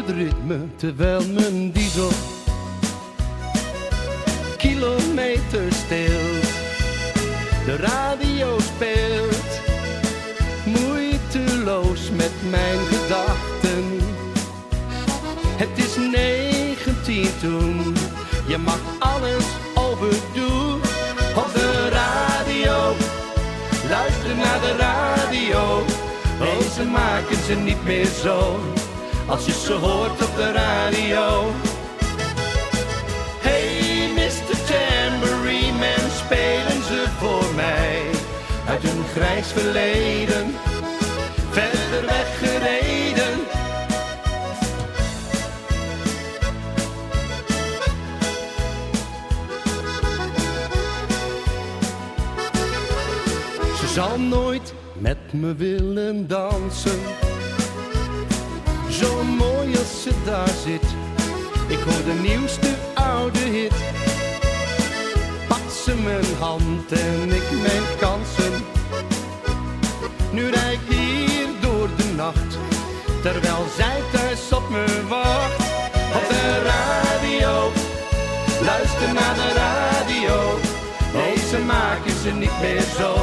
het ritme terwijl mijn diesel kilometer steelt. De radio speelt moeiteloos met mijn gedachten. Het is 19 toen, je mag alles overdoen. Op de radio, luister naar de radio. Oh, ze maken ze niet meer zo, als je ze hoort op de radio. Hey Mr. Tambourine Man, spelen ze voor mij uit een grijs verleden, verder weggereden. Ze zal nooit met me willen dansen, zo mooi als ze daar zit. Ik hoor de nieuwste oude hit. Pakt ze mijn hand en ik mijn kansen. Nu rijd ik hier door de nacht, terwijl zij thuis op me wacht. Op de radio, luister naar de radio. Nee, ze maken ze niet meer zo,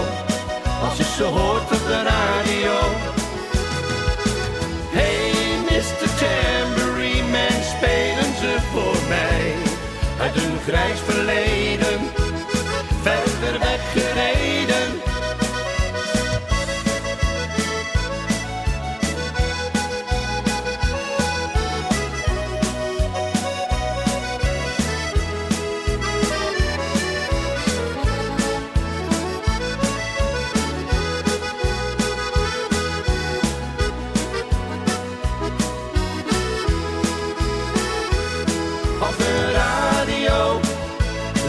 als je ze hoort op de radio. Hey Mr. Tambourine Man, spelen ze voor mij uit een grijs verleden, verder weggereden.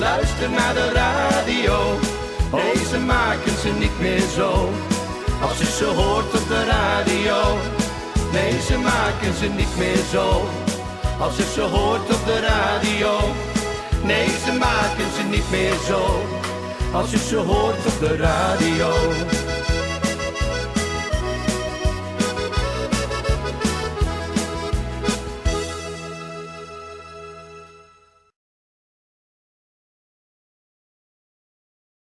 Luister naar de radio. Nee, ze maken ze niet meer zo, als je ze hoort op de radio. Nee, ze maken ze niet meer zo, als je ze hoort op de radio. Nee, ze maken ze niet meer zo, als je ze hoort op de radio.